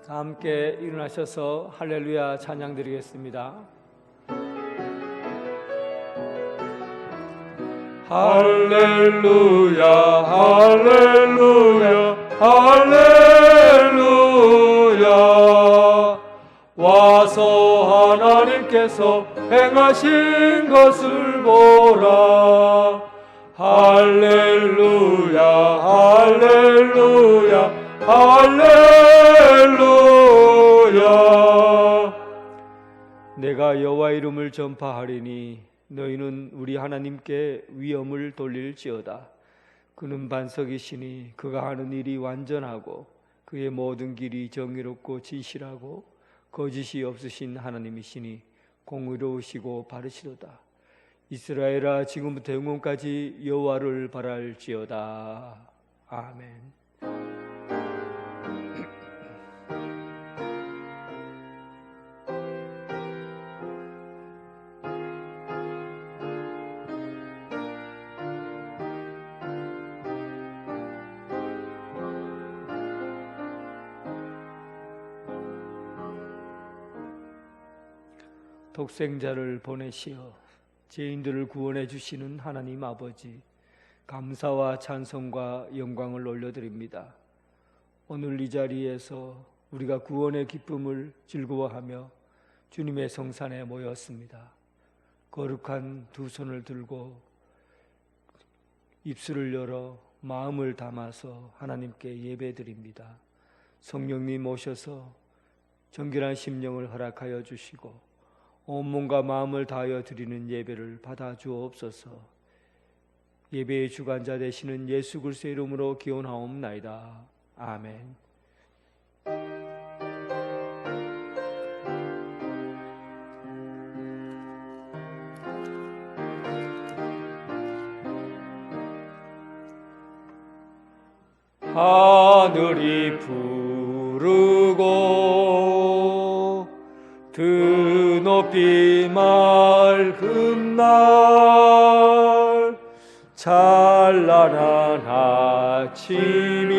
다 함께 일어나셔서 할렐루야 찬양 드리겠습니다. 할렐루야 할렐루야 할렐루야. 와서 하나님께서 행하신 것을 보라. 할렐루야 할렐루야 할렐루야. 내가 여호와 이름을 전파하리니 너희는 우리 하나님께 위엄을 돌릴지어다. 그는 반석이시니 그가 하는 일이 완전하고 그의 모든 길이 정의롭고 진실하고 거짓이 없으신 하나님이시니 공의로우시고 바르시도다. 이스라엘아, 지금부터 영원까지 여호와를 바랄지어다. 아멘. 독생자를 보내시어 죄인들을 구원해 주시는 하나님 아버지, 감사와 찬송과 영광을 올려드립니다. 오늘 이 자리에서 우리가 구원의 기쁨을 즐거워하며 주님의 성산에 모였습니다. 거룩한 두 손을 들고 입술을 열어 마음을 담아서 하나님께 예배드립니다. 성령님 오셔서 정결한 심령을 허락하여 주시고 온 몸과 마음을 다하여 드리는 예배를 받아 주옵소서. 예배의 주관자 되시는 예수 그리스도의 이름으로 기원하옵나이다. 아멘. 하늘이 부르고 드높이 맑은 날, 찬란한 아침이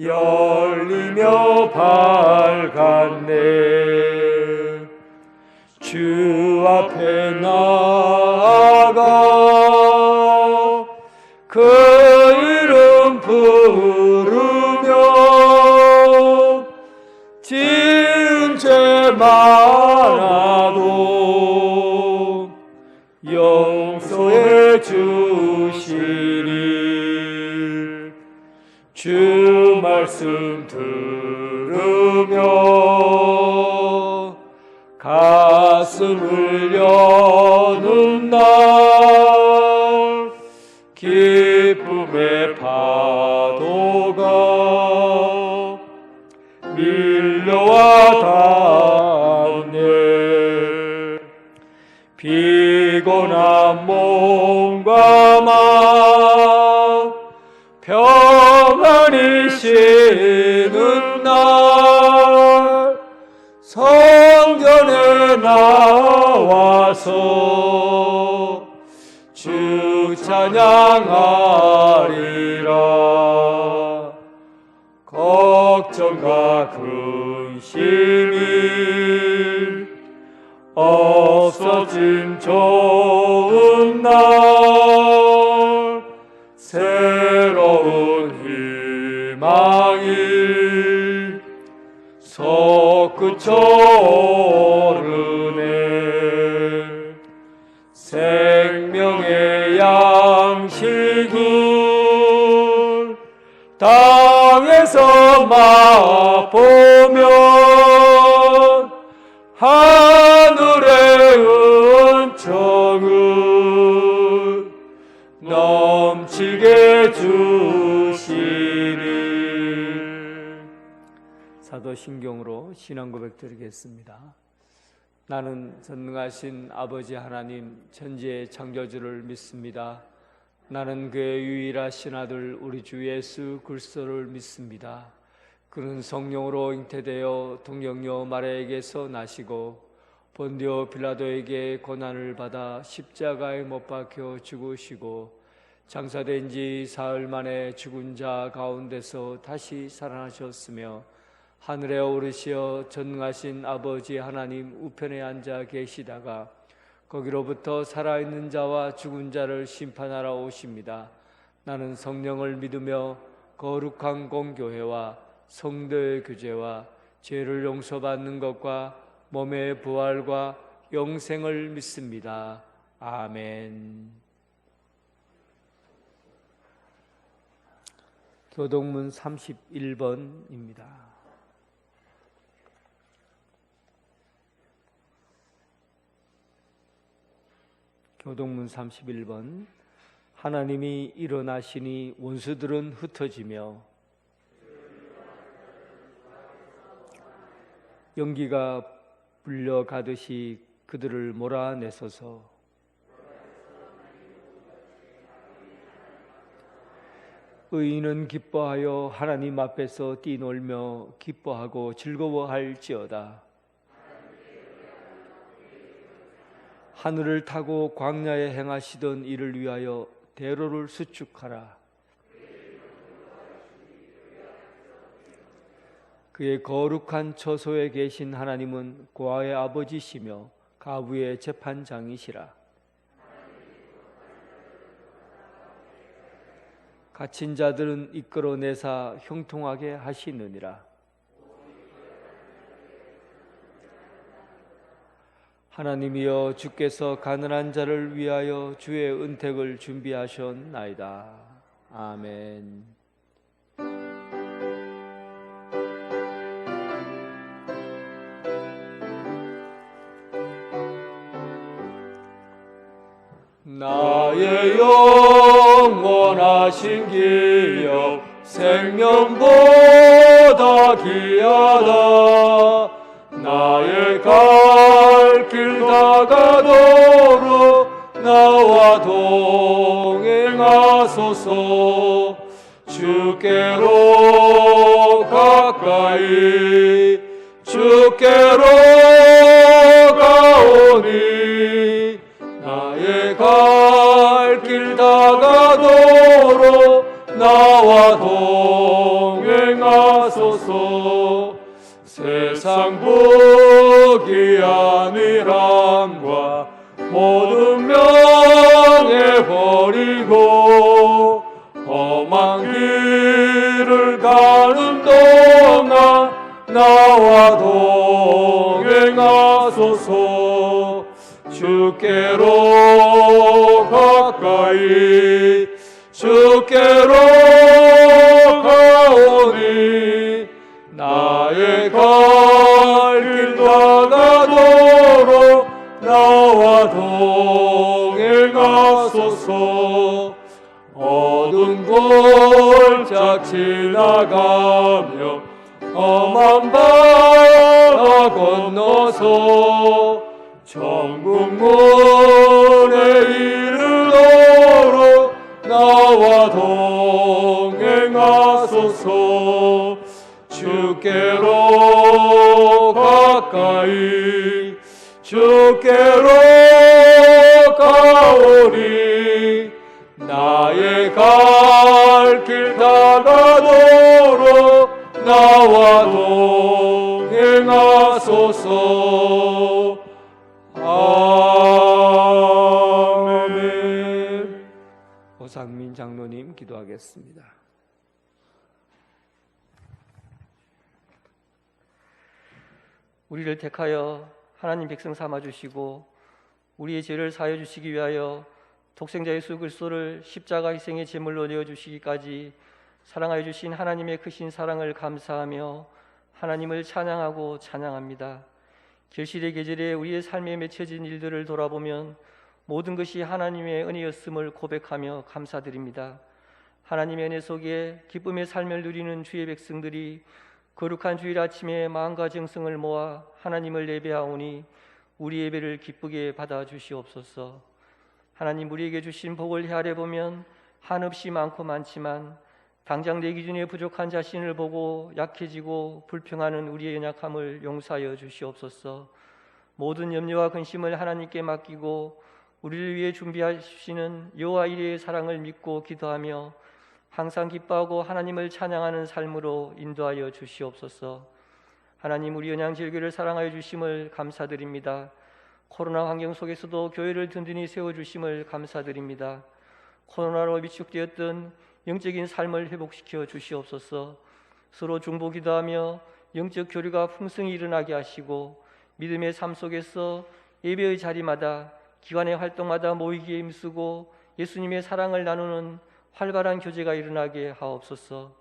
열리며 밝았네. 주 앞에 나아가 그 이름 부르며 지은 죄 많아도 용서해 주시리. 주 말씀 들으며 가슴을 여는 날, 기쁨의 파도가 밀려와 닿네. 피곤한 몸과 마음 평안히 쉬는 날, 성전에 나와서 주 찬양하리라. 걱정과 근심이 없어진 좋은 날, 새로운 희망이 솟구쳐 오르네. 생명의 양식을 땅에서 맛보면 하늘의 은총을 넘치게 주시리. 사도신경으로 신앙 고백 드리겠습니다. 나는 전능하신 아버지 하나님 천지의 창조주를 믿습니다. 나는 그의 유일하신 아들 우리 주 예수 그리스도를 믿습니다. 그는 성령으로 잉태되어 동정녀 마리아에게서 나시고 본디오 빌라도에게 고난을 받아 십자가에 못 박혀 죽으시고 장사된 지 사흘 만에 죽은 자 가운데서 다시 살아나셨으며 하늘에 오르시어 전능하신 아버지 하나님 우편에 앉아 계시다가 거기로부터 살아있는 자와 죽은 자를 심판하러 오십니다. 나는 성령을 믿으며 거룩한 공교회와 성도의 교제와 죄를 용서받는 것과 몸의 부활과 영생을 믿습니다. 아멘. 교동문 31번입니다. 교동문 31번. 하나님이 일어나시니 원수들은 흩어지며 연기가 불려가듯이 그들을 몰아내소서. 의인은 기뻐하여 하나님 앞에서 뛰놀며 기뻐하고 즐거워할지어다. 하늘을 타고 광야에 행하시던 이를 위하여 대로를 수축하라. 그의 거룩한 처소에 계신 하나님은 고아의 아버지시며 가부의 재판장이시라. 갇힌 자들은 이끌어내사 형통하게 하시느니라. 하나님이여, 주께서 가난한 자를 위하여 주의 은택을 준비하셨나이다. 아멘. 나의 영원하신 기업 생명보다 귀하다. 나의 갈 길 다가도록 나와 동행하소서. 주께로 가까이 주께로 가오니 나의 갈 길 다가도록 나와 동행하소서. 세상 부귀함이람과 모든 명예 버리고 험한 길을 가는 동안 나와 동행하소서. 주께로 가까이 주께로 가오니 나의 갈 길 다가도록 나와 동행하소서. 어두운 골짝 지나가며 험한 바다 건너서 천국 문에 이르도록 나와 동행하소서. 주께로 가까이 주께로 가오니 나의 갈 길 다가도록 나와 동행하소서. 아멘. 오상민 장로님 기도하겠습니다. 우리를 택하여 하나님 백성 삼아주시고 우리의 죄를 사하여 주시기 위하여 독생자 예수 그리스도를 십자가 희생의 제물로 내어주시기까지 사랑하여 주신 하나님의 크신 사랑을 감사하며 하나님을 찬양하고 찬양합니다. 결실의 계절에 우리의 삶에 맺혀진 일들을 돌아보면 모든 것이 하나님의 은혜였음을 고백하며 감사드립니다. 하나님의 은혜 속에 기쁨의 삶을 누리는 주의 백성들이 거룩한 주일 아침에 마음과 정성을 모아 하나님을 예배하오니 우리 예배를 기쁘게 받아주시옵소서. 하나님, 우리에게 주신 복을 헤아려 보면 한없이 많고 많지만 당장 내 기준에 부족한 자신을 보고 약해지고 불평하는 우리의 연약함을 용서하여 주시옵소서. 모든 염려와 근심을 하나님께 맡기고 우리를 위해 준비하시는 여호와 이레의 사랑을 믿고 기도하며 항상 기뻐하고 하나님을 찬양하는 삶으로 인도하여 주시옵소서. 하나님, 우리 연양제일교회를 사랑하여 주심을 감사드립니다. 코로나 환경 속에서도 교회를 든든히 세워주심을 감사드립니다. 코로나로 위축되었던 영적인 삶을 회복시켜 주시옵소서. 서로 중보기도하며 영적 교류가 풍성히 일어나게 하시고 믿음의 삶 속에서 예배의 자리마다 기관의 활동마다 모이기에 힘쓰고 예수님의 사랑을 나누는 활발한 교제가 일어나게 하옵소서.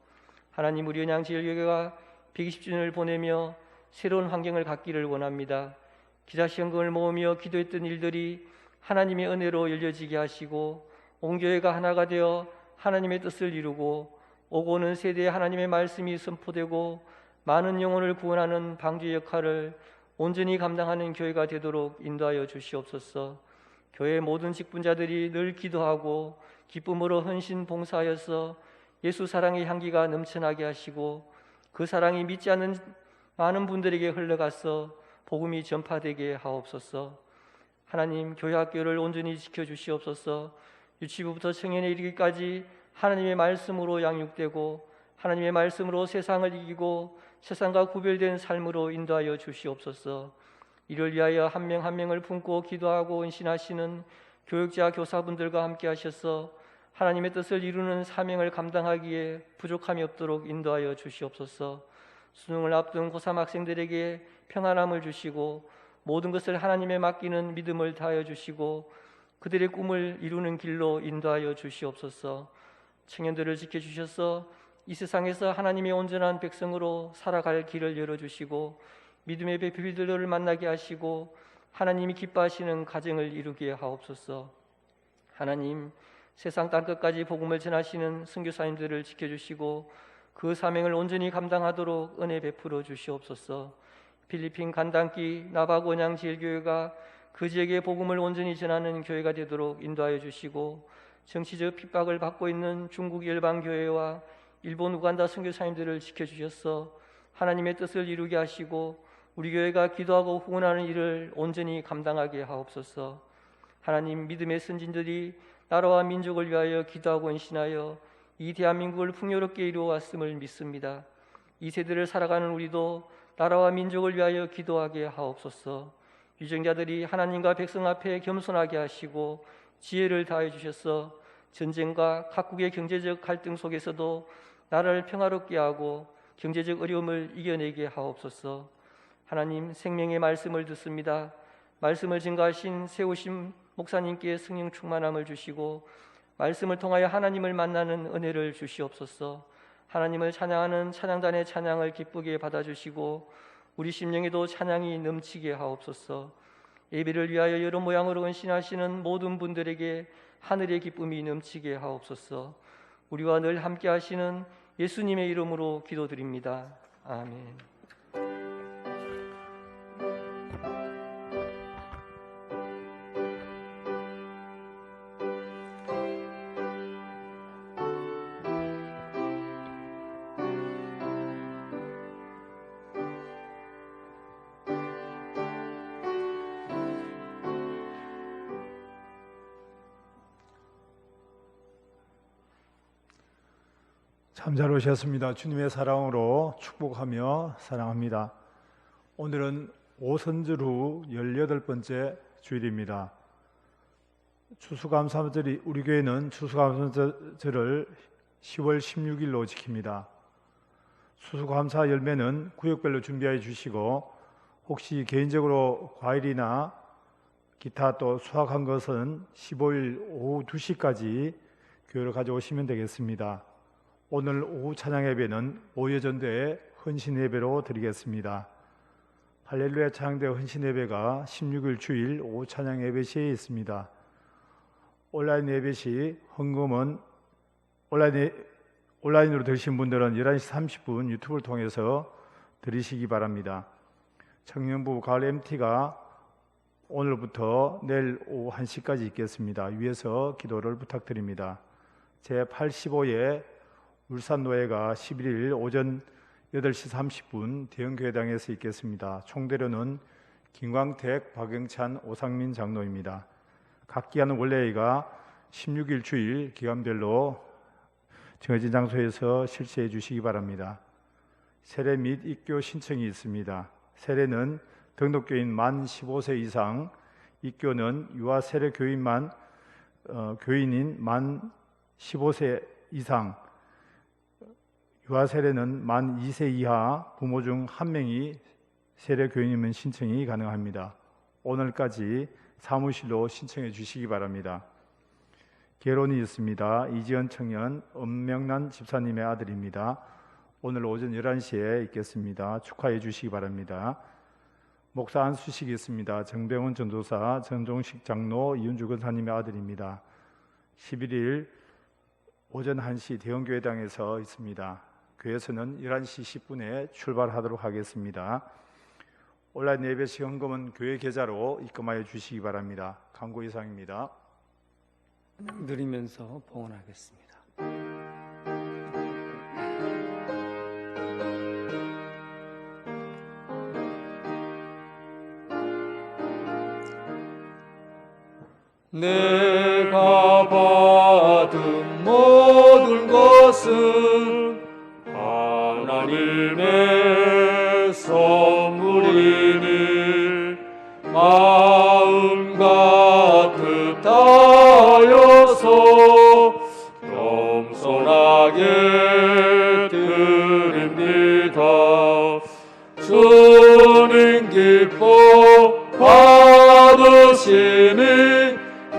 하나님, 우리 연양제일교회가 120주년을 보내며 새로운 환경을 갖기를 원합니다. 기자시험금을 모으며 기도했던 일들이 하나님의 은혜로 열려지게 하시고 온 교회가 하나가 되어 하나님의 뜻을 이루고 오고 오는 세대에 하나님의 말씀이 선포되고 많은 영혼을 구원하는 방주의 역할을 온전히 감당하는 교회가 되도록 인도하여 주시옵소서. 교회 모든 직분자들이 늘 기도하고 기쁨으로 헌신 봉사하여서 예수 사랑의 향기가 넘쳐나게 하시고 그 사랑이 믿지 않는 많은 분들에게 흘러가서 복음이 전파되게 하옵소서. 하나님, 교회 학교를 온전히 지켜주시옵소서. 유치부부터 청년에 이르기까지 하나님의 말씀으로 양육되고 하나님의 말씀으로 세상을 이기고 세상과 구별된 삶으로 인도하여 주시옵소서. 이를 위하여 한 명 한 명을 품고 기도하고 헌신하시는 교육자 교사분들과 함께 하셔서 하나님의 뜻을 이루는 사명을 감당하기에 부족함이 없도록 인도하여 주시옵소서. 수능을 앞둔 고3 학생들에게 평안함을 주시고 모든 것을 하나님에 맡기는 믿음을 다하여 주시고 그들의 꿈을 이루는 길로 인도하여 주시옵소서. 청년들을 지켜주셔서 이 세상에서 하나님의 온전한 백성으로 살아갈 길을 열어주시고 믿음의 배필들을 만나게 하시고 하나님이 기뻐하시는 가정을 이루게 하옵소서. 하나님, 세상 땅끝까지 복음을 전하시는 선교사님들을 지켜주시고 그 사명을 온전히 감당하도록 은혜 베풀어 주시옵소서. 필리핀 간단기 나바고 연양제일교회가 그 지역의 복음을 온전히 전하는 교회가 되도록 인도하여 주시고 정치적 핍박을 받고 있는 중국 열방교회와 일본 우간다 선교사님들을 지켜주셔서 하나님의 뜻을 이루게 하시고 우리 교회가 기도하고 후원하는 일을 온전히 감당하게 하옵소서. 하나님, 믿음의 선진들이 나라와 민족을 위하여 기도하고 헌신하여 이 대한민국을 풍요롭게 이루어왔음을 믿습니다. 이 세대를 살아가는 우리도 나라와 민족을 위하여 기도하게 하옵소서. 유정자들이 하나님과 백성 앞에 겸손하게 하시고 지혜를 다해 주셔서 전쟁과 각국의 경제적 갈등 속에서도 나라를 평화롭게 하고 경제적 어려움을 이겨내게 하옵소서. 하나님, 생명의 말씀을 듣습니다. 말씀을 증거하신 세우심 목사님께 성령 충만함을 주시고 말씀을 통하여 하나님을 만나는 은혜를 주시옵소서. 하나님을 찬양하는 찬양단의 찬양을 기쁘게 받아주시고 우리 심령에도 찬양이 넘치게 하옵소서. 예배를 위하여 여러 모양으로 헌신하시는 모든 분들에게 하늘의 기쁨이 넘치게 하옵소서. 우리와 늘 함께 하시는 예수님의 이름으로 기도드립니다. 아멘. 참 잘 오셨습니다. 주님의 사랑으로 축복하며 사랑합니다. 오늘은 오선절 후 18번째 주일입니다. 추수감사절이 우리 교회는 추수감사절을 10월 16일로 지킵니다. 추수감사 열매는 구역별로 준비해 주시고 혹시 개인적으로 과일이나 기타 또 수확한 것은 15일 오후 2시까지 교회로 가져오시면 되겠습니다. 오늘 오후 찬양 예배는 오여전대의 헌신 예배로 드리겠습니다. 할렐루야 찬양대 헌신 예배가 16일 주일 오후 찬양 예배 시에 있습니다. 온라인 예배 시 헌금은 온라인으로 드리신 분들은 11시 30분 유튜브를 통해서 드리시기 바랍니다. 청년부 가을 MT가 오늘부터 내일 오후 1시까지 있겠습니다. 위에서 기도를 부탁드립니다. 제85회 울산노예가 11일 오전 8시 30분 대형교회당에서 있겠습니다. 총대료는 김광택, 박영찬, 오상민 장로입니다. 각 기간은 원래가 16일 주일 기간별로 정해진 장소에서 실시해 주시기 바랍니다. 세례 및 입교 신청이 있습니다. 세례는 등록교인 만 15세 이상, 입교는 유아 세례 교인인 만 15세 이상, 유아 세례는 만 2세 이하 부모 중 한 명이 세례 교인이면 신청이 가능합니다. 오늘까지 사무실로 신청해 주시기 바랍니다. 결혼이 있습니다. 이지연 청년 엄명란 집사님의 아들입니다. 오늘 오전 11시에 있겠습니다. 축하해 주시기 바랍니다. 목사 안수식이 있습니다. 정병훈 전도사, 정종식 장로, 이윤주 권사님의 아들입니다. 11일 오전 1시 대형교회당에서 있습니다. 교회에서는 11시 10분에 출발하도록 하겠습니다. 온라인 예배식 헌금은 교회 계좌로 입금하여 주시기 바랍니다. 광고 이상입니다. 누리면서 봉헌하겠습니다. 내가 받은 모든 것은 하나님의 선물이니 마음 가득하여서 겸손하게 드립니다. 주님 기뻐 받으시니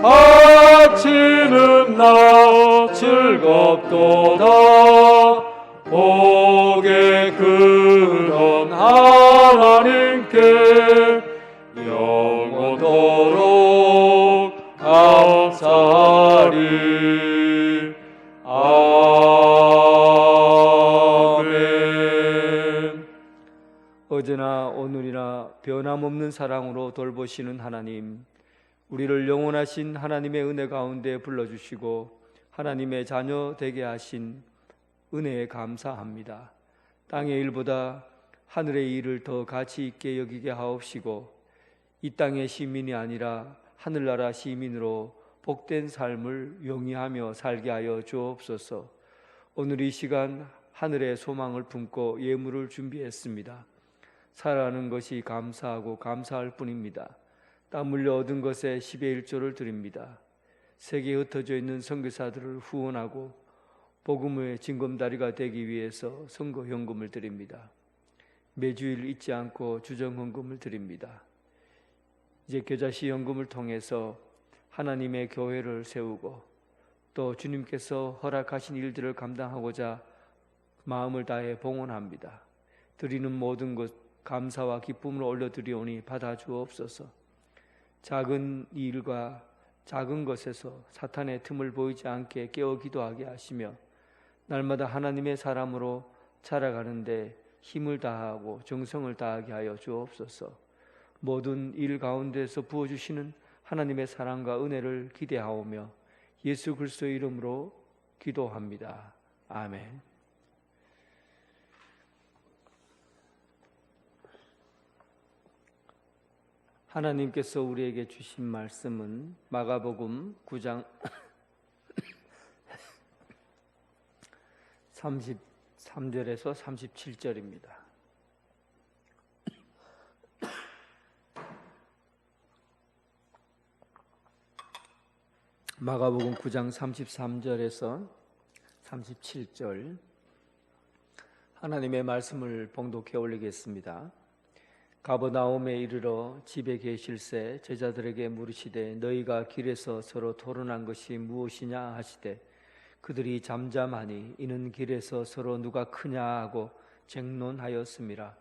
바치는 나 즐겁도다. 복의 근원 하나님께 영원토록 감사하리. 아멘. 어제나 오늘이나 변함없는 사랑으로 돌보시는 하나님, 우리를 영원하신 하나님의 은혜 가운데 불러주시고 하나님의 자녀 되게 하신 은혜에 감사합니다. 땅의 일보다 하늘의 일을 더 가치 있게 여기게 하옵시고 이 땅의 시민이 아니라 하늘나라 시민으로 복된 삶을 영위하며 살게 하여 주옵소서. 오늘 이 시간 하늘의 소망을 품고 예물을 준비했습니다. 살아가는 것이 감사하고 감사할 뿐입니다. 땀 흘려 얻은 것에 10의 1조를 드립니다. 세계에 흩어져 있는 선교사들을 후원하고 복음의 징검다리가 되기 위해서 선거 현금을 드립니다. 매주일 잊지 않고 주정 헌금을 드립니다. 이제 겨자씨 헌금을 통해서 하나님의 교회를 세우고 또 주님께서 허락하신 일들을 감당하고자 마음을 다해 봉헌합니다. 드리는 모든 것 감사와 기쁨으로 올려드리오니 받아주옵소서. 작은 일과 작은 것에서 사탄의 틈을 보이지 않게 깨어 기도하게 하시며 날마다 하나님의 사람으로 자라가는데 힘을 다하고 정성을 다하게 하여 주옵소서. 모든 일 가운데서 부어주시는 하나님의 사랑과 은혜를 기대하오며 예수 그리스도의 이름으로 기도합니다. 아멘. 하나님께서 우리에게 주신 말씀은 마가복음 9장 33절에서 37절입니다. 마가복음 9장 33절에서 37절 하나님의 말씀을 봉독해 올리겠습니다. 가버나움에 이르러 집에 계실새 제자들에게 물으시되 너희가 길에서 서로 토론한 것이 무엇이냐 하시되 그들이 잠잠하니 이는 길에서 서로 누가 크냐 하고 쟁론하였음이라.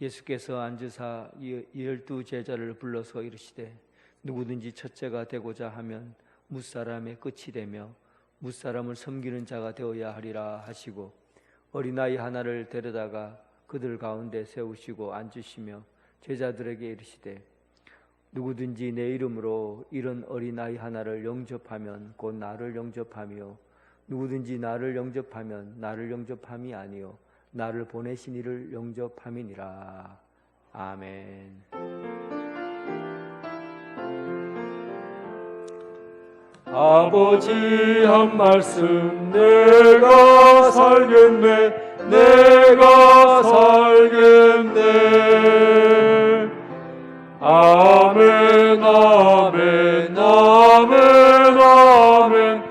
예수께서 앉으사 12 제자를 불러서 이르시되 누구든지 첫째가 되고자 하면 뭇사람의 끝이 되며 뭇사람을 섬기는 자가 되어야 하리라 하시고 어린아이 하나를 데려다가 그들 가운데 세우시고 앉으시며 제자들에게 이르시되 누구든지 내 이름으로 이런 어린아이 하나를 영접하면 곧 나를 영접하며 누구든지 나를 영접하면 나를 영접함이 아니요 나를 보내신 이를 영접함이니라. 아멘. 아버지 한 말씀 내가 살겠네 내가 살겠네. 아멘 아멘 아멘 아멘 아멘.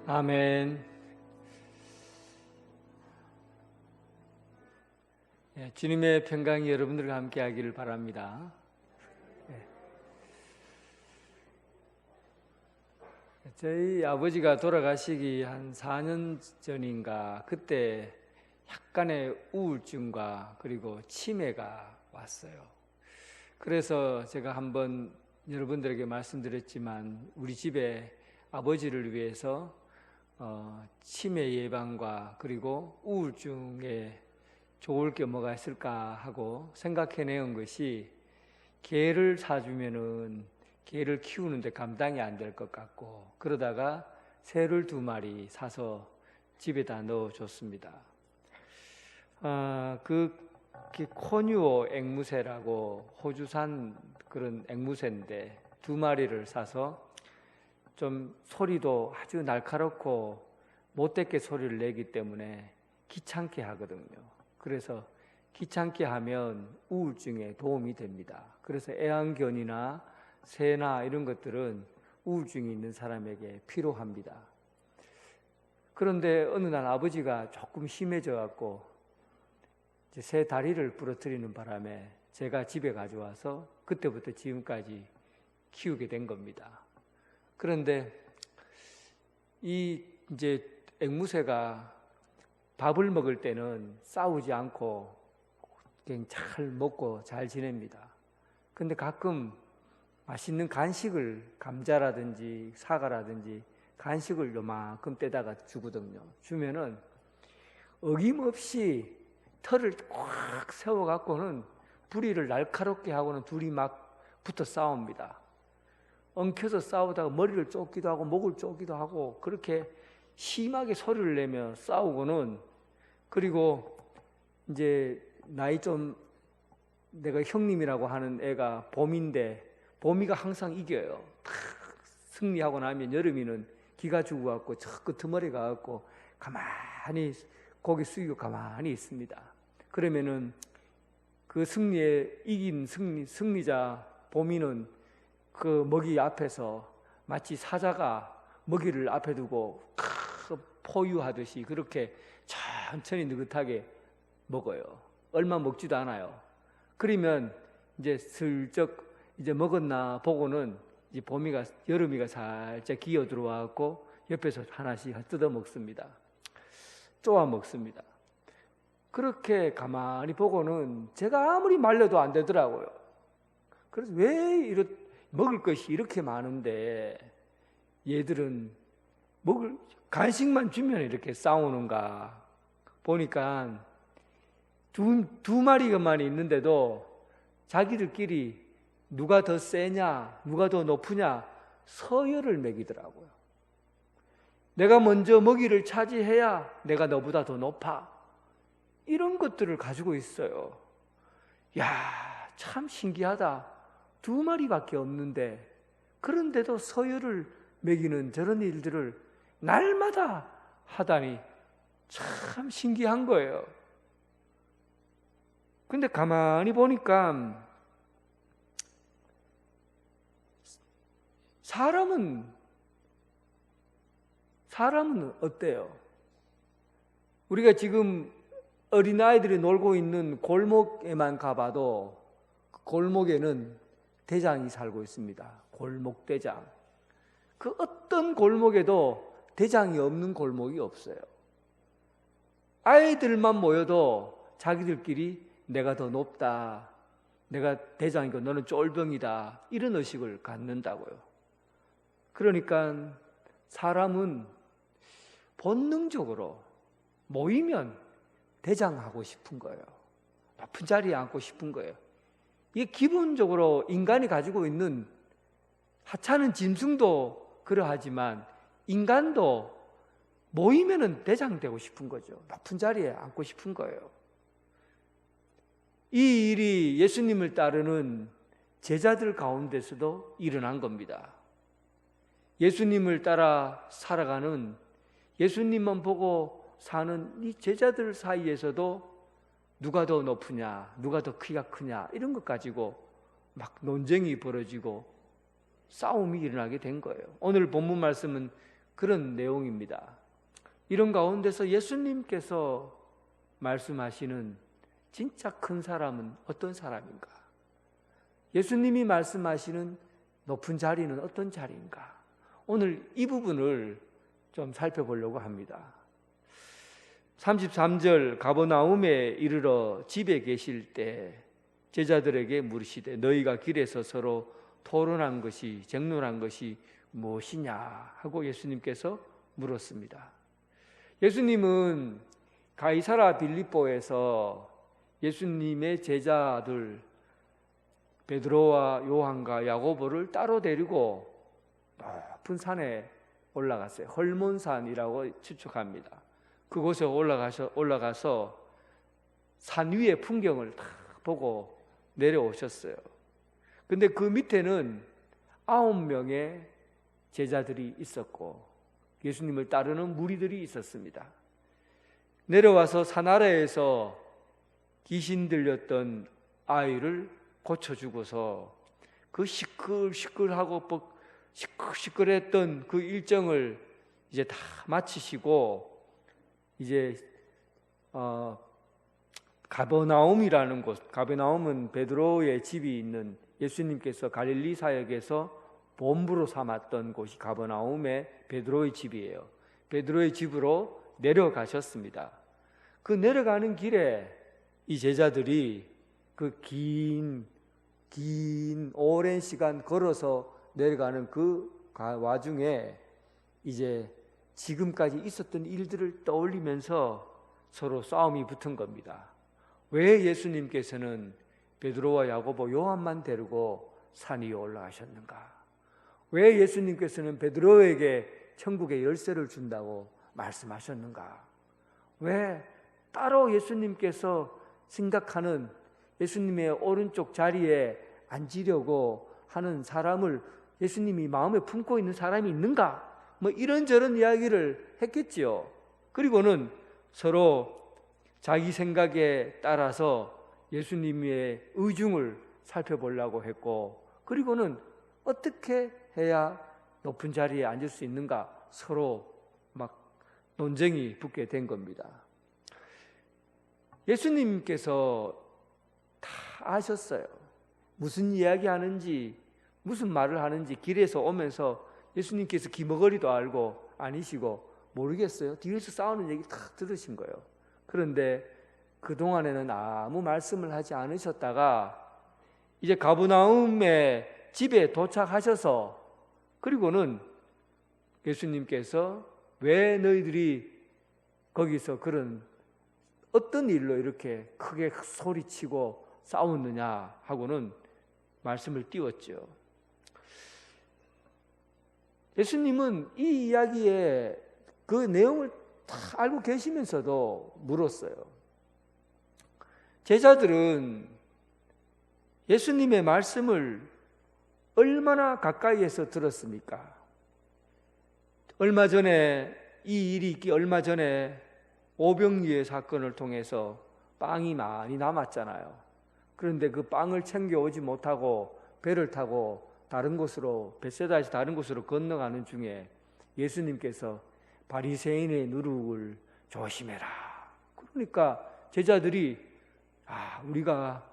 아멘. 예, 주님의 평강이 여러분들과 함께 하기를 바랍니다. 저희 아버지가 돌아가시기 한 4년 전인가 그때 약간의 우울증과 그리고 치매가 왔어요. 그래서 제가 한번 여러분들에게 말씀드렸지만 우리 집에 아버지를 위해서 치매 예방과 그리고 우울증에 좋을 게 뭐가 있을까 하고 생각해내온 것이 개를 사주면은 개를 키우는데 감당이 안 될 것 같고 그러다가 새를 2마리 사서 집에다 넣어줬습니다. 그 코뉴어 앵무새라고 호주산 그런 앵무새인데 2마리를 사서 좀 소리도 아주 날카롭고 못되게 소리를 내기 때문에 귀찮게 하거든요. 그래서 귀찮게 하면 우울증에 도움이 됩니다. 그래서 애완견이나 새나 이런 것들은 우울증이 있는 사람에게 필요합니다. 그런데 어느 날 아버지가 조금 심해져 갖고 새 다리를 부러뜨리는 바람에 제가 집에 가져와서 그때부터 지금까지 키우게 된 겁니다. 그런데 이제 앵무새가 밥을 먹을 때는 싸우지 않고 그냥 잘 먹고 잘 지냅니다. 근데 가끔 맛있는 간식을 감자라든지 사과라든지 간식을 요만큼 떼다가 주거든요. 주면은 어김없이 털을 꽉 세워갖고는 부리를 날카롭게 하고는 둘이 막 붙어 싸웁니다. 엉켜서 싸우다가 머리를 쫓기도 하고 목을 쫓기도 하고 그렇게 심하게 소리를 내며 싸우고는 그리고 이제 나이 좀 내가 형님이라고 하는 애가 봄인데 봄이가 항상 이겨요. 승리하고 나면 여름이는 기가 죽어갖고 저 끄트머리 가갖고 가만히 고개 숙이고 가만히 있습니다. 그러면은 그 승리에 이긴 승리자 봄이는 그 먹이 앞에서 마치 사자가 먹이를 앞에 두고 포유하듯이 그렇게 천천히 느긋하게 먹어요. 얼마 먹지도 않아요. 그러면 이제 슬쩍 이제 먹었나 보고는 이제 봄이가 여름이가 살짝 기어 들어와갖고 옆에서 하나씩 뜯어 먹습니다. 쪼아 먹습니다. 그렇게 가만히 보고는 제가 아무리 말려도 안 되더라고요. 그래서 왜 먹을 것이 이렇게 많은데 얘들은 먹을 간식만 주면 이렇게 싸우는가 보니까 두 마리가만 있는데도 자기들끼리 누가 더 세냐 누가 더 높으냐 서열을 매기더라고요. 내가 먼저 먹이를 차지해야 내가 너보다 더 높아. 이런 것들을 가지고 있어요. 야, 참 신기하다. 2마리밖에 없는데 그런데도 서열을 매기는 저런 일들을 날마다 하다니 참 신기한 거예요. 근데 가만히 보니까 사람은 어때요? 우리가 지금 어린아이들이 놀고 있는 골목에만 가봐도 그 골목에는 대장이 살고 있습니다. 골목대장. 그 어떤 골목에도 대장이 없는 골목이 없어요. 아이들만 모여도 자기들끼리 내가 더 높다, 내가 대장이고 너는 쫄병이다, 이런 의식을 갖는다고요. 그러니까 사람은 본능적으로 모이면 대장하고 싶은 거예요. 높은 자리에 앉고 싶은 거예요. 이게 기본적으로 인간이 가지고 있는, 하찮은 짐승도 그러하지만 인간도 모이면은 대장되고 싶은 거죠. 높은 자리에 앉고 싶은 거예요. 이 일이 예수님을 따르는 제자들 가운데서도 일어난 겁니다. 예수님을 따라 살아가는, 예수님만 보고 사는 이 제자들 사이에서도 누가 더 높으냐, 누가 더 키가 크냐, 이런 것 가지고 막 논쟁이 벌어지고 싸움이 일어나게 된 거예요. 오늘 본문 말씀은 그런 내용입니다. 이런 가운데서 예수님께서 말씀하시는 진짜 큰 사람은 어떤 사람인가? 예수님이 말씀하시는 높은 자리는 어떤 자리인가? 오늘 이 부분을 좀 살펴보려고 합니다. 33절 가버나움에 이르러 집에 계실 때 제자들에게 물으시되 너희가 길에서 서로 토론한 것이 쟁론한 것이 무엇이냐 하고 예수님께서 물었습니다. 예수님은 가이사라 빌립보에서 예수님의 제자들 베드로와 요한과 야고보를 따로 데리고 높은 산에 올라갔어요. 헐몬산이라고 추측합니다. 그곳에 올라가서 산 위의 풍경을 다 보고 내려오셨어요. 근데 그 밑에는 9명의 제자들이 있었고 예수님을 따르는 무리들이 있었습니다. 내려와서 산 아래에서 귀신 들렸던 아이를 고쳐주고서 그 시끌시끌하고 시끌시끌했던 그 일정을 이제 다 마치시고 이제 가버나움이라는 곳, 가버나움은 베드로의 집이 있는 예수님께서 갈릴리 사역에서 본부로 삼았던 곳이 가버나움의 베드로의 집이에요. 베드로의 집으로 내려가셨습니다. 그 내려가는 길에 이 제자들이 그 긴 오랜 시간 걸어서 내려가는 그 와중에 이제 지금까지 있었던 일들을 떠올리면서 서로 싸움이 붙은 겁니다. 왜 예수님께서는 베드로와 야고보, 요한만 데리고 산 위에 올라가셨는가? 왜 예수님께서는 베드로에게 천국의 열쇠를 준다고 말씀하셨는가? 왜 따로 예수님께서 생각하는 예수님의 오른쪽 자리에 앉으려고 하는 사람을 예수님이 마음에 품고 있는 사람이 있는가? 뭐 이런저런 이야기를 했겠지요. 그리고는 서로 자기 생각에 따라서 예수님의 의중을 살펴보려고 했고, 그리고는 어떻게 해야 높은 자리에 앉을 수 있는가 서로 막 논쟁이 붙게 된 겁니다. 예수님께서 다 아셨어요. 무슨 이야기 하는지, 무슨 말을 하는지 길에서 오면서 예수님께서 귀머거리도 알고 아니시고 모르겠어요. 뒤에서 싸우는 얘기 다 들으신 거예요. 그런데 그동안에는 아무 말씀을 하지 않으셨다가 이제 가버나움의 집에 도착하셔서 그리고는 예수님께서 왜 너희들이 거기서 그런 어떤 일로 이렇게 크게 소리치고 싸웠느냐 하고는 말씀을 띄웠죠. 예수님은 이 이야기에 그 내용을 다 알고 계시면서도 물었어요. 제자들은 예수님의 말씀을 얼마나 가까이에서 들었습니까? 얼마 전에 이 일이 있기 얼마 전에 오병이의 사건을 통해서 빵이 많이 남았잖아요. 그런데 그 빵을 챙겨오지 못하고 배를 타고 다른 곳으로 벳세다에서 다른 곳으로 건너가는 중에 예수님께서 바리새인의 누룩을 조심해라. 그러니까 제자들이 우리가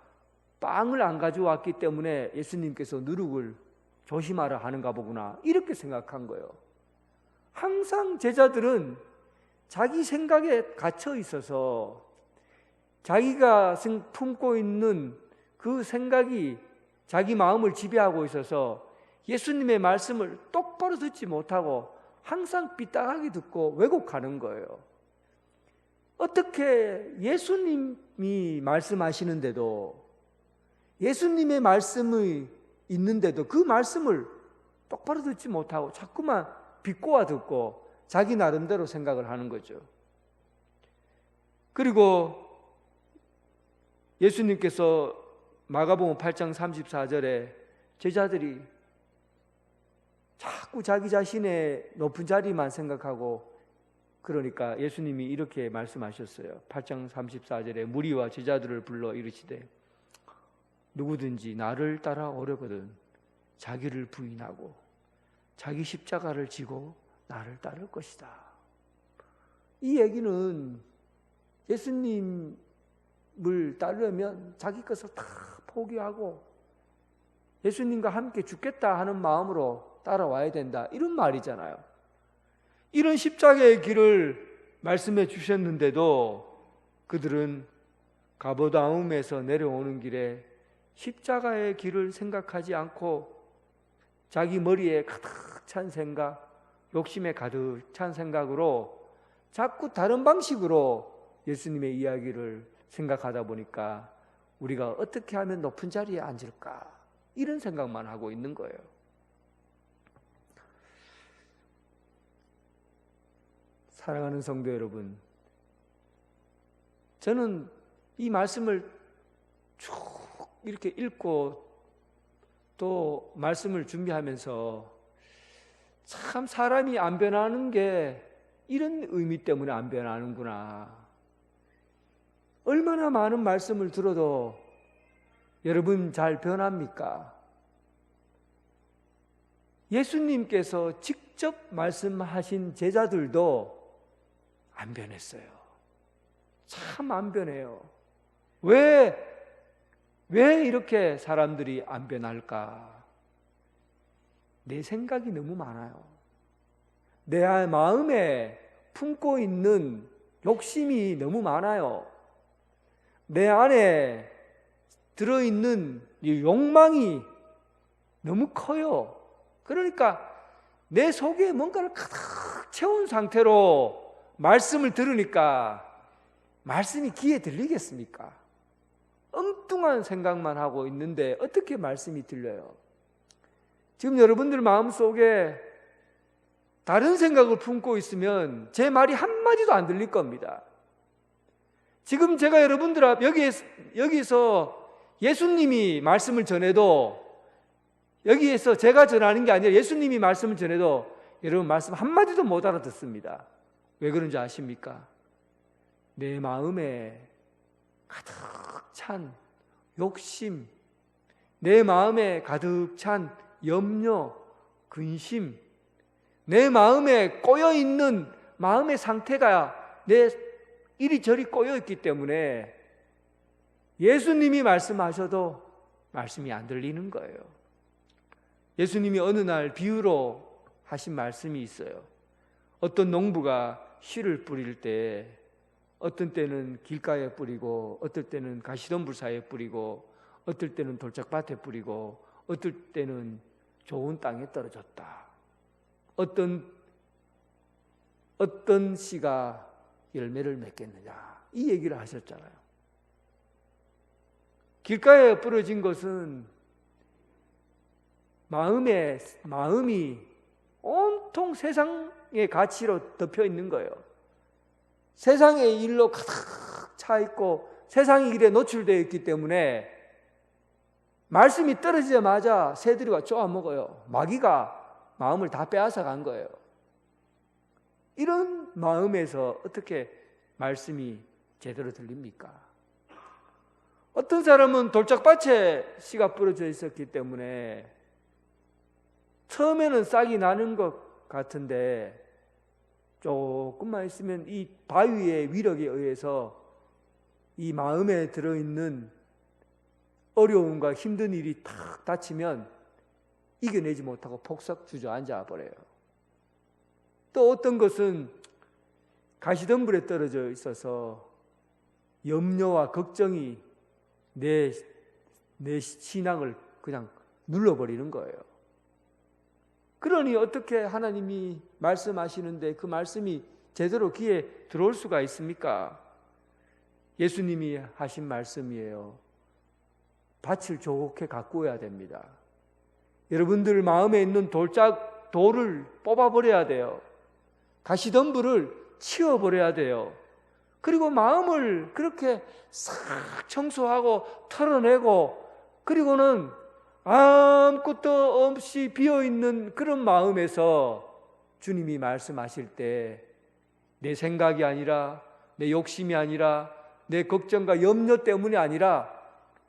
빵을 안 가져왔기 때문에 예수님께서 누룩을 조심하라 하는가 보구나 이렇게 생각한 거예요. 항상 제자들은 자기 생각에 갇혀 있어서 자기가 품고 있는 그 생각이 자기 마음을 지배하고 있어서 예수님의 말씀을 똑바로 듣지 못하고 항상 삐딱하게 듣고 왜곡하는 거예요. 어떻게 예수님이 말씀하시는데도 예수님의 말씀이 있는데도 그 말씀을 똑바로 듣지 못하고 자꾸만 비꼬아 듣고 자기 나름대로 생각을 하는 거죠. 그리고 예수님께서 마가복음 8장 34절에 제자들이 자꾸 자기 자신의 높은 자리만 생각하고 그러니까 예수님이 이렇게 말씀하셨어요. 8장 34절에 무리와 제자들을 불러 이르시되 누구든지 나를 따라오려거든 자기를 부인하고 자기 십자가를 지고 나를 따를 것이다. 이 얘기는 예수님을 따르려면 자기 것을 다 포기하고 예수님과 함께 죽겠다 하는 마음으로 따라와야 된다, 이런 말이잖아요. 이런 십자가의 길을 말씀해 주셨는데도 그들은 가버나움에서 내려오는 길에 십자가의 길을 생각하지 않고 자기 머리에 가득 찬 생각, 욕심에 가득 찬 생각으로 자꾸 다른 방식으로 예수님의 이야기를 생각하다 보니까 우리가 어떻게 하면 높은 자리에 앉을까, 이런 생각만 하고 있는 거예요. 사랑하는 성도 여러분, 저는 이 말씀을 쭉 이렇게 읽고 또 말씀을 준비하면서 참 사람이 안 변하는 게 이런 의미 때문에 안 변하는구나. 얼마나 많은 말씀을 들어도 여러분 잘 변합니까? 예수님께서 직접 말씀하신 제자들도 안 변했어요. 참 안 변해요. 왜 이렇게 사람들이 안 변할까? 내 생각이 너무 많아요. 내 마음에 품고 있는 욕심이 너무 많아요. 내 안에 들어있는 이 욕망이 너무 커요. 그러니까 내 속에 뭔가를 가득 채운 상태로 말씀을 들으니까 말씀이 귀에 들리겠습니까? 엉뚱한 생각만 하고 있는데 어떻게 말씀이 들려요? 지금 여러분들 마음속에 다른 생각을 품고 있으면 제 말이 한마디도 안 들릴 겁니다. 지금 제가 여러분들 앞 여기서 예수님이 말씀을 전해도, 여기에서 제가 전하는 게 아니라 예수님이 말씀을 전해도 여러분 말씀 한마디도 못 알아듣습니다. 왜 그런지 아십니까? 내 마음에 가득 찬 욕심, 내 마음에 가득 찬 염려, 근심, 내 마음에 꼬여있는 마음의 상태가 내 이리저리 꼬여있기 때문에 예수님이 말씀하셔도 말씀이 안 들리는 거예요. 예수님이 어느 날 비유로 하신 말씀이 있어요. 어떤 농부가 씨를 뿌릴 때 어떤 때는 길가에 뿌리고, 어떨 때는 가시덤불 사이에 뿌리고, 어떨 때는 돌짝밭에 뿌리고, 어떨 때는 좋은 땅에 떨어졌다. 어떤 씨가 열매를 맺겠느냐, 이 얘기를 하셨잖아요. 길가에 뿌려진 것은 마음이 온통 세상의 가치로 덮여 있는 거예요. 세상의 일로 가득 차 있고 세상의 일에 노출되어 있기 때문에 말씀이 떨어지자마자 새들이 와 쪼아먹어요. 마귀가 마음을 다 빼앗아 간 거예요. 이런 마음에서 어떻게 말씀이 제대로 들립니까? 어떤 사람은 돌짝밭에 씨가 뿌려져 있었기 때문에 처음에는 싹이 나는 것 같은데 조금만 있으면 이 바위의 위력에 의해서 이 마음에 들어있는 어려움과 힘든 일이 탁 닥치면 이겨내지 못하고 폭삭 주저앉아 버려요. 또 어떤 것은 가시덤불에 떨어져 있어서 염려와 걱정이 내 신앙을 그냥 눌러버리는 거예요. 그러니 어떻게 하나님이 말씀하시는데 그 말씀이 제대로 귀에 들어올 수가 있습니까? 예수님이 하신 말씀이에요. 밭을 좋게 가꾸어야 됩니다. 여러분들 마음에 있는 돌을 뽑아버려야 돼요. 가시덤불을 치워버려야 돼요. 그리고 마음을 그렇게 싹 청소하고 털어내고, 그리고는 아무것도 없이 비어있는 그런 마음에서 주님이 말씀하실 때 내 생각이 아니라, 내 욕심이 아니라, 내 걱정과 염려 때문이 아니라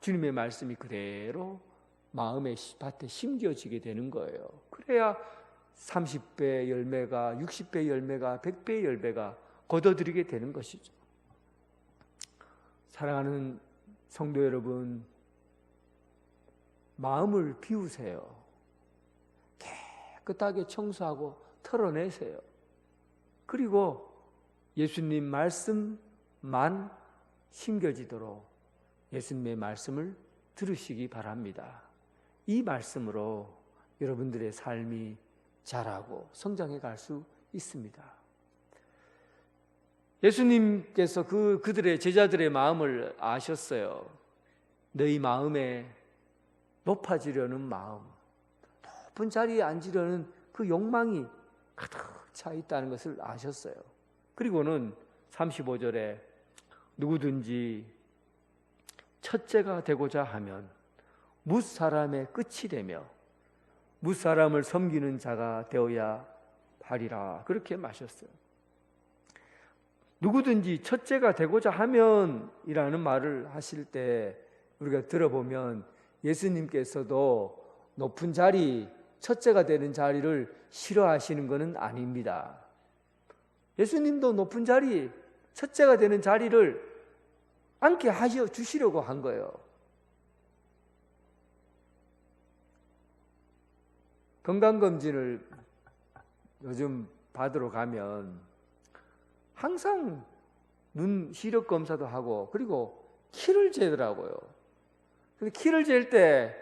주님의 말씀이 그대로 마음의 밭에 심겨지게 되는 거예요. 그래야 30배 열매가 60배 열매가 100배 열매가 거둬들이게 되는 것이죠. 사랑하는 성도 여러분, 마음을 비우세요. 깨끗하게 청소하고 털어내세요. 그리고 예수님 말씀만 심겨지도록 예수님의 말씀을 들으시기 바랍니다. 이 말씀으로 여러분들의 삶이 자라고 성장해 갈 수 있습니다. 예수님께서 그들의 제자들의 마음을 아셨어요. 너희 마음에 높아지려는 마음, 높은 자리에 앉으려는 그 욕망이 가득 차 있다는 것을 아셨어요. 그리고는 35절에 누구든지 첫째가 되고자 하면 뭇사람의 끝이 되며 뭇사람을 섬기는 자가 되어야 하리라, 그렇게 마셨어요. 누구든지 첫째가 되고자 하면 이라는 말을 하실 때 우리가 들어보면 예수님께서도 높은 자리, 첫째가 되는 자리를 싫어하시는 것은 아닙니다. 예수님도 높은 자리, 첫째가 되는 자리를 앉게 하셔 주시려고 한 거예요. 건강검진을 요즘 받으러 가면 항상 눈 시력 검사도 하고 그리고 키를 재더라고요. 근데 키를 잴 때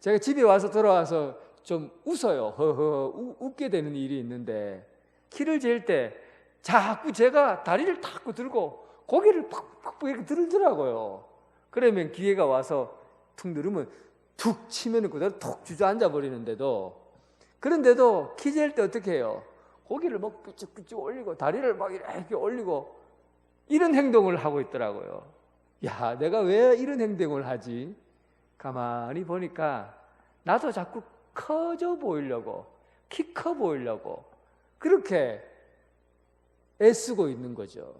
제가 집에 와서 돌아와서 좀 웃어요. 허허 웃게 되는 일이 있는데, 키를 잴 때 자꾸 제가 다리를 탁 들고 고개를 팍팍 이렇게 들더라고요. 그러면 기계가 와서 툭 누르면 툭 치면 그대로 툭 주저앉아 버리는데도, 그런데도 키 잴 때 어떻게 해요? 고개를 막 삐쭉삐쭉 올리고 다리를 막 이렇게 올리고 이런 행동을 하고 있더라고요. 야, 내가 왜 이런 행동을 하지? 가만히 보니까 나도 자꾸 커져 보이려고, 키 커 보이려고 그렇게 애쓰고 있는 거죠.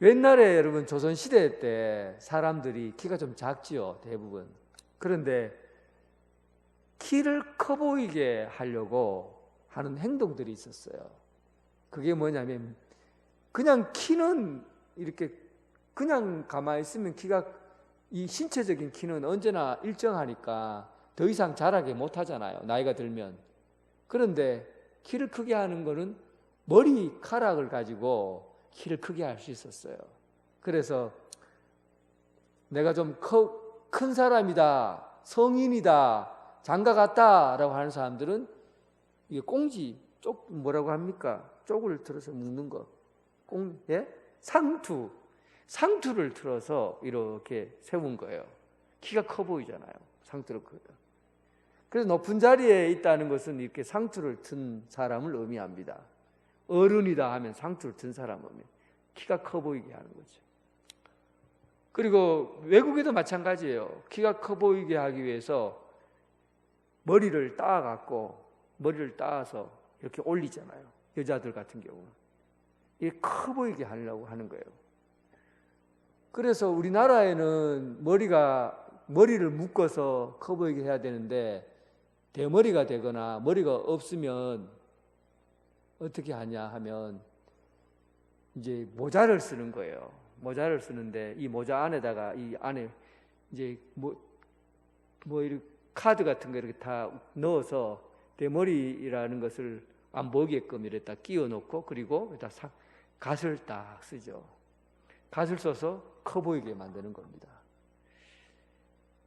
옛날에 여러분 조선시대 때 사람들이 키가 좀 작지요, 대부분. 그런데 키를 커 보이게 하려고 하는 행동들이 있었어요. 그게 뭐냐면 그냥 키는 이렇게 그냥 가만히 있으면 키가, 이 신체적인 키는 언제나 일정하니까 더 이상 자라게 못 하잖아요, 나이가 들면. 그런데 키를 크게 하는 거는 머리카락을 가지고 키를 크게 할 수 있었어요. 그래서 내가 좀 큰 사람이다, 성인이다, 장가 갔다라고 하는 사람들은 이게 꽁지, 뭐라고 합니까? 쪽을 틀어서 묶는 거. 예? 상투를 틀어서 이렇게 세운 거예요. 키가 커 보이잖아요, 상투를 커요. 그래서 높은 자리에 있다는 것은 이렇게 상투를 튼 사람을 의미합니다. 어른이다 하면 상투를 튼 사람을 의미, 키가 커 보이게 하는 거죠. 그리고 외국에도 마찬가지예요. 키가 커 보이게 하기 위해서 머리를 따서 이렇게 올리잖아요, 여자들 같은 경우. 이게 커 보이게 하려고 하는 거예요. 그래서 우리나라에는 머리를 묶어서 커 보이게 해야 되는데, 대머리가 되거나 머리가 없으면 어떻게 하냐 하면 이제 모자를 쓰는 거예요. 모자를 쓰는데 이 모자 안에다가, 이 안에 이제 뭐 이렇게 카드 같은 거 이렇게 다 넣어서 대머리라는 것을 안 보이게끔 이렇게 딱 끼워 놓고, 그리고 갓을 딱 쓰죠. 갓을 써서 커 보이게 만드는 겁니다.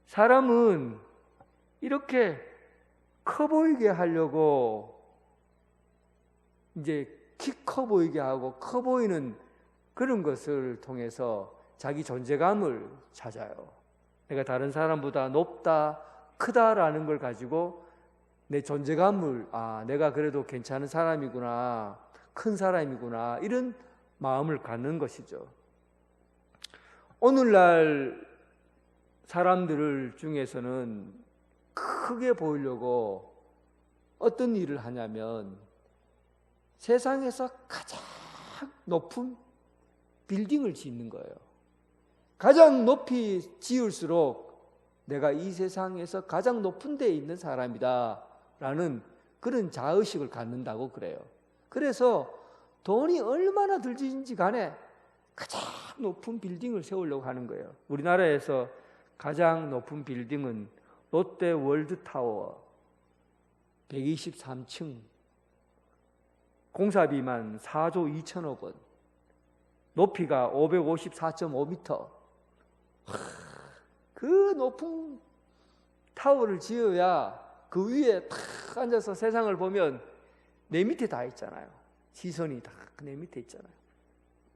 사람은 이렇게 커 보이게 하려고 이제 키 커 보이게 하고 커 보이는 그런 것을 통해서 자기 존재감을 찾아요. 내가 다른 사람보다 높다, 크다라는 걸 가지고 내 존재감을, 내가 그래도 괜찮은 사람이구나, 큰 사람이구나, 이런 마음을 갖는 것이죠. 오늘날 사람들 중에서는 크게 보이려고 어떤 일을 하냐면 세상에서 가장 높은 빌딩을 짓는 거예요. 가장 높이 지을수록 내가 이 세상에서 가장 높은 데에 있는 사람이다 라는 그런 자의식을 갖는다고 그래요. 그래서 돈이 얼마나 들든지 간에 가장 높은 빌딩을 세우려고 하는 거예요. 우리나라에서 가장 높은 빌딩은 롯데 월드타워 123층, 공사비만 4조 2천억 원, 높이가 554.5m. 그 높은 타워를 지어야 그 위에 탁 앉아서 세상을 보면 내 밑에 다 있잖아요. 시선이 다 내 밑에 있잖아요.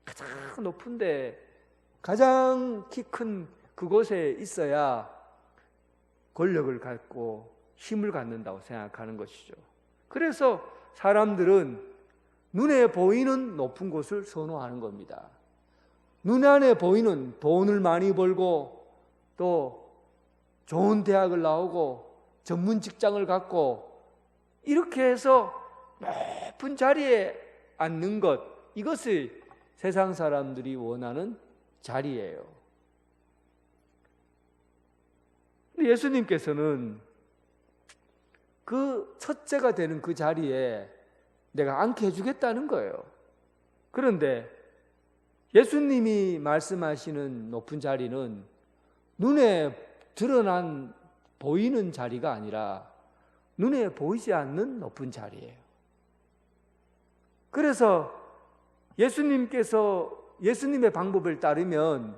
가장 높은데 가장 키 큰 그곳에 있어야 권력을 갖고 힘을 갖는다고 생각하는 것이죠. 그래서 사람들은 눈에 보이는 높은 곳을 선호하는 겁니다. 눈 안에 보이는 돈을 많이 벌고 또 좋은 대학을 나오고 전문 직장을 갖고 이렇게 해서 높은 자리에 앉는 것, 이것을 세상 사람들이 원하는 자리예요. 근데 예수님께서는 그 첫째가 되는 그 자리에 내가 앉게 해주겠다는 거예요. 그런데 예수님이 말씀하시는 높은 자리는 눈에 드러난 보이는 자리가 아니라 눈에 보이지 않는 높은 자리예요. 그래서 예수님의 방법을 따르면